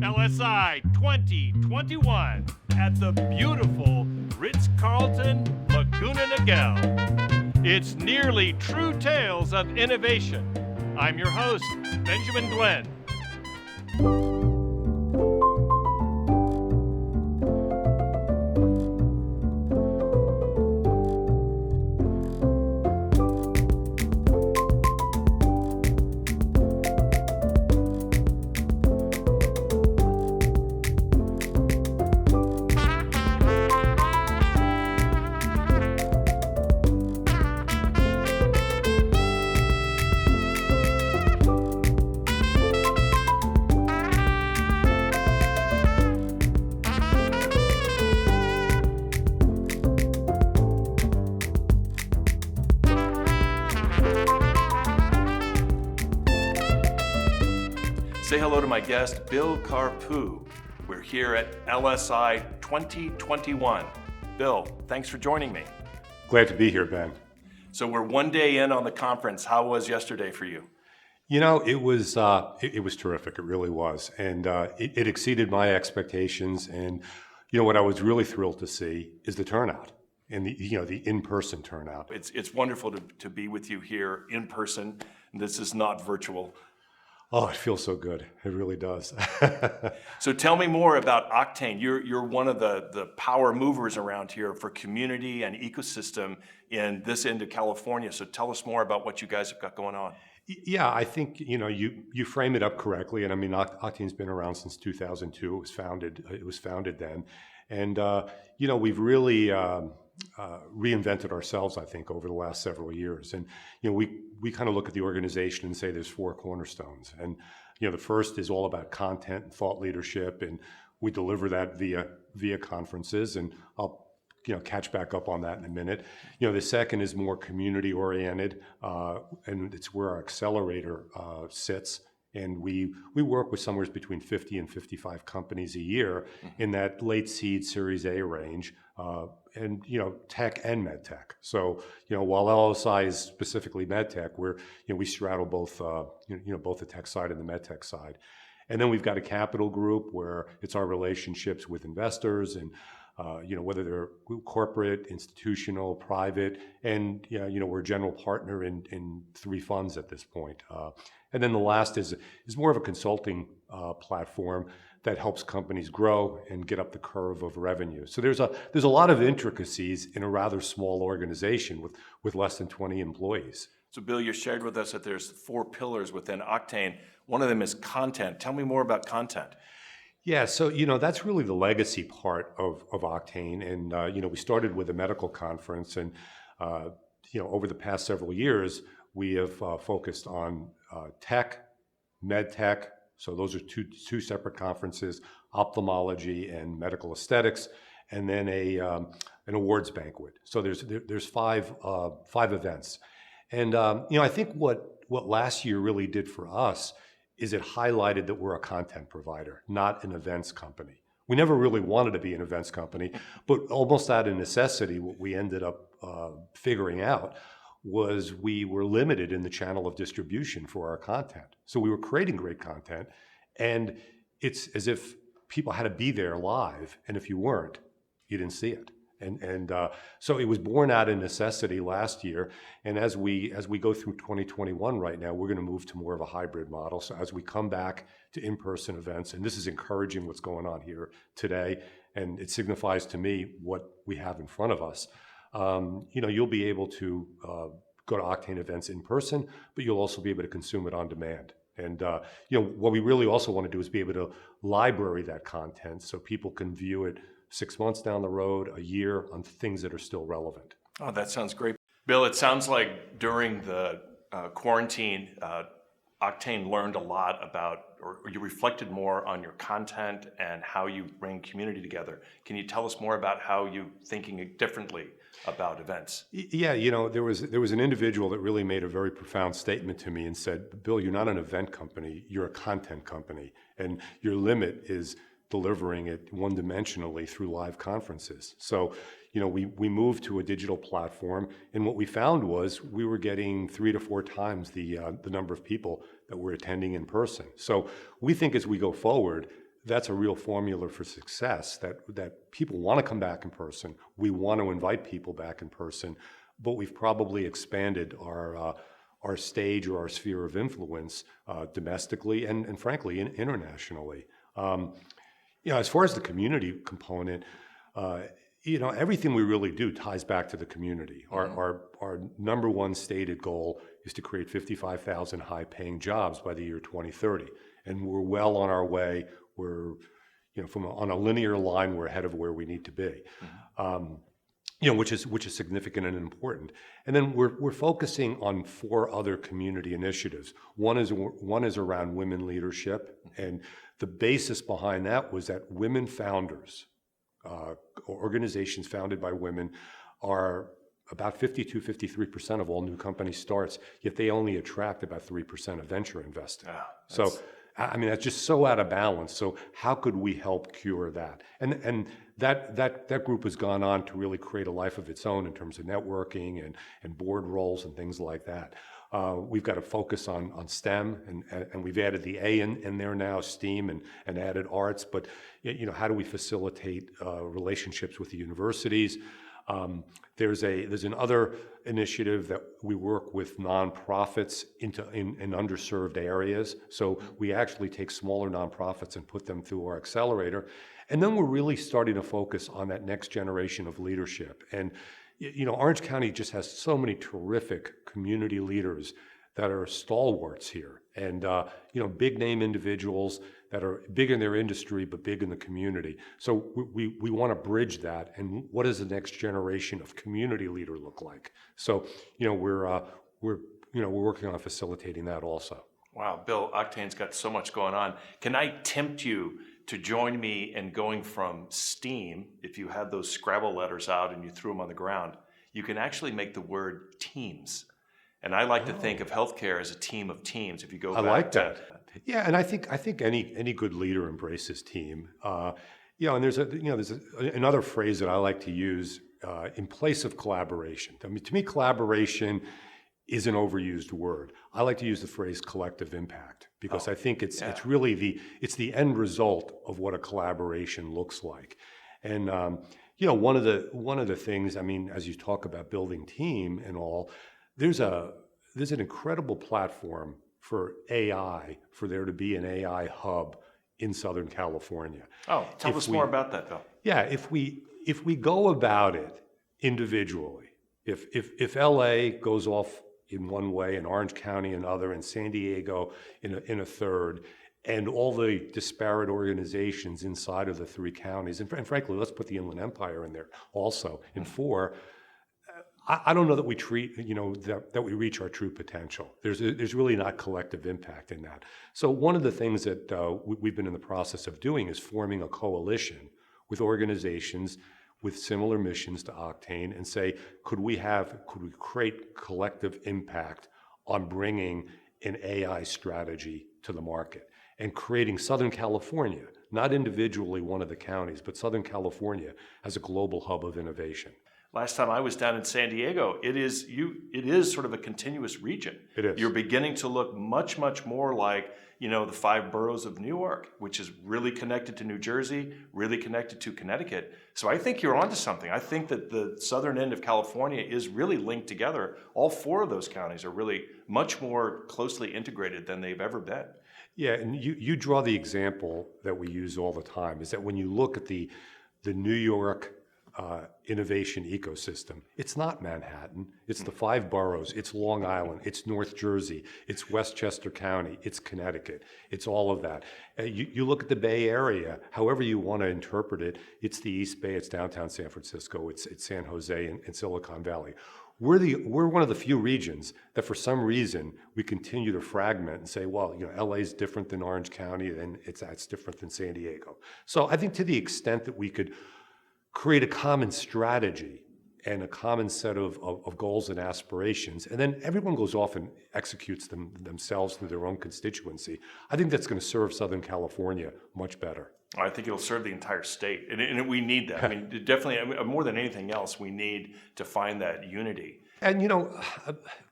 LSI 2021 at the beautiful Ritz-Carlton Laguna Niguel. It's nearly true tales of innovation. I'm your host, Benjamin Glenn. Say hello to my guest, Bill Carpou. We're here at LSI 2021. Bill, thanks for joining me. Glad to be here, Ben. So we're one day in on the conference. How was yesterday for you? You know, it was terrific. It really was, and it exceeded my expectations. And you know what I was really thrilled to see is the turnout and the in-person turnout. It's wonderful to be with you here in person. This is not virtual. Oh, it feels so good. It really does. So tell me more about Octane. You're one of the power movers around here for community and ecosystem in this end of California. So tell us more about what you guys have got going on. Yeah, I think you frame it up correctly. And I mean, Octane's been around since 2002. It was founded then, and we've really reinvented ourselves, I think, over the last several years. And we kind of look at the organization and say there's four cornerstones. And the first is all about content and thought leadership, and we deliver that via conferences. And I'll catch back up on that in a minute. The second is more community oriented, and it's where our accelerator sits. And we work with somewhere between 50 and 55 companies a year in that late seed Series A range, and Tech and Medtech. So while LSI is specifically Medtech, we straddle both both the tech side and the Medtech side. And then we've got a capital group where it's our relationships with investors and whether they're corporate, institutional, private, and we're a general partner in 3 funds at this point. And then the last is more of a consulting platform that helps companies grow and get up the curve of revenue. So there's a lot of intricacies in a rather small organization with less than 20 employees. So Bill, you shared with us that there's 4 pillars within Octane. One of them is content. Tell me more about content. Yeah, so that's really the legacy part of Octane, and we started with a medical conference, and over the past several years we have focused on tech, medtech. So those are two separate conferences: ophthalmology and medical aesthetics, and then an awards banquet. So there's 5 events, and I think what last year really did for us is it highlighted that we're a content provider, not an events company. We never really wanted to be an events company, but almost out of necessity, what we ended up figuring out was we were limited in the channel of distribution for our content. So we were creating great content, and it's as if people had to be there live, and if you weren't, you didn't see it. And so it was born out of necessity last year. And as we go through 2021 right now, we're going to move to more of a hybrid model. So as we come back to in-person events, and this is encouraging what's going on here today, and it signifies to me what we have in front of us. You'll be able to go to Octane events in person, but you'll also be able to consume it on demand. And what we really also want to do is be able to library that content so people can view it 6 months down the road, a year, on things that are still relevant. Oh, that sounds great. Bill, it sounds like during the quarantine, Octane learned a lot about, or you reflected more on your content and how you bring community together. Can you tell us more about how you're thinking differently about events? Yeah, there was an individual that really made a very profound statement to me and said, Bill, you're not an event company, you're a content company, and your limit is delivering it one-dimensionally through live conferences. So, we moved to a digital platform, and what we found was we were getting 3 to 4 times the number of people that were attending in person. So we think as we go forward, that's a real formula for success, that people want to come back in person. We want to invite people back in person, but we've probably expanded our stage or our sphere of influence domestically and frankly internationally. As far as the community component, everything we really do ties back to the community. Our number one stated goal is to create 55,000 high-paying jobs by the year 2030, and we're well on our way. We're, on a linear line, we're ahead of where we need to be. Which is significant and important. And then we're focusing on 4 other community initiatives. One is around women leadership, and the basis behind that was that women founders, organizations founded by women, are about 53% of all new company starts, yet they only attract about 3% of venture investing. So, that's just so out of balance. So how could we help cure that? And that group has gone on to really create a life of its own in terms of networking and board roles and things like that. We've got to focus on STEM, and we've added the A in there now, STEAM, and added arts. But how do we facilitate relationships with the universities? There's another initiative that we work with nonprofits in underserved areas. So we actually take smaller nonprofits and put them through our accelerator. And then we're really starting to focus on that next generation of leadership. And, Orange County just has so many terrific community leaders that are stalwarts here. And, big name individuals that are big in their industry, but big in the community. So we want to bridge that. And what does the next generation of community leader look like? So, we're working on facilitating that also. Wow, Bill, Octane's got so much going on. Can I tempt you to join me in going from STEAM? If you had those Scrabble letters out and you threw them on the ground, you can actually make the word teams. And I like to think of healthcare as a team of teams. If you go back like that. Yeah, and I think any good leader embraces team. And there's another phrase that I like to use in place of collaboration. I mean, to me, collaboration is an overused word. I like to use the phrase collective impact because I think it's really the end result of what a collaboration looks like. And one of the things, as you talk about building team and all, there's an incredible platform for AI, for there to be an AI hub in Southern California. Oh, tell us more about that, Bill. Yeah, if we go about it individually, if LA goes off in one way and Orange County another and San Diego in a third, and all the disparate organizations inside of the 3 counties, and frankly, let's put the Inland Empire in there also in 4, I don't know that we treat, that we reach our true potential. There's really not collective impact in that. So one of the things that we've been in the process of doing is forming a coalition with organizations with similar missions to Octane and say, could we create collective impact on bringing an AI strategy to the market and creating Southern California, not individually one of the counties, but Southern California as a global hub of innovation. Last time I was down in San Diego, it is sort of a continuous region. It is. You're beginning to look much, much more like, the 5 boroughs of New York, which is really connected to New Jersey, really connected to Connecticut. So I think you're onto something. I think that the southern end of California is really linked together. All 4 of those counties are really much more closely integrated than they've ever been. Yeah, and you draw the example that we use all the time, is that when you look at the New York innovation ecosystem, it's not Manhattan, it's the 5 boroughs, it's Long Island, it's North Jersey, it's Westchester County, it's Connecticut, it's all of that. You look at the Bay Area, however you want to interpret it, it's the East Bay, it's downtown San Francisco, it's San Jose and Silicon Valley. We're one of the few regions that for some reason we continue to fragment and say, well, LA is different than Orange County and it's different than San Diego. So I think to the extent that we could create a common strategy and a common set of goals and aspirations, and then everyone goes off and executes them themselves through their own constituency, I think that's going to serve Southern California much better. I think it'll serve the entire state, and we need that. Definitely, more than anything else, we need to find that unity. And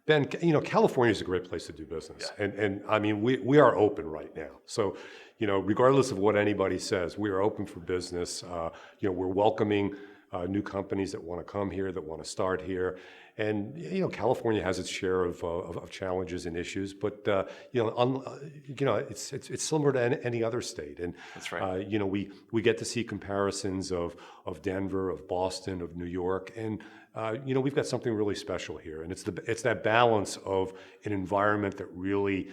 Ben, California is a great place to do business, and I mean we are open right now. So, regardless of what anybody says, we are open for business. We're welcoming new companies that want to come here, that want to start here, and California has its share of challenges and issues, but it's similar to any other state, and That's right. we get to see comparisons of Denver, of Boston, of New York, and we've got something really special here, and it's that balance of an environment that really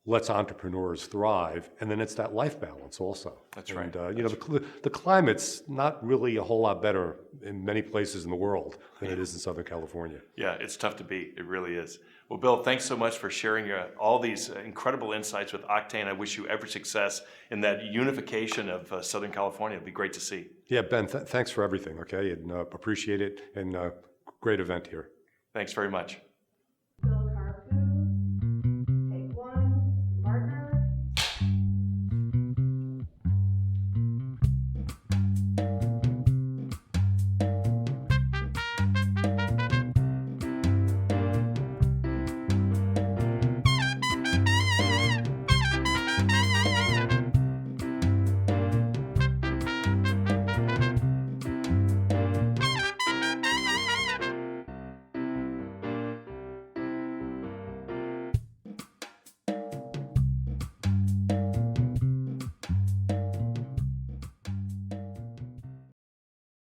lets entrepreneurs thrive, and then it's that life balance also. That's right. And the climate's not really a whole lot better in many places in the world than it is in Southern California. Yeah, it's tough to beat. It really is. Well, Bill, thanks so much for sharing all these incredible insights with Octane. I wish you every success in that unification of Southern California. It'd be great to see. Yeah, Ben, thanks for everything, okay? And appreciate it, and great event here. Thanks very much.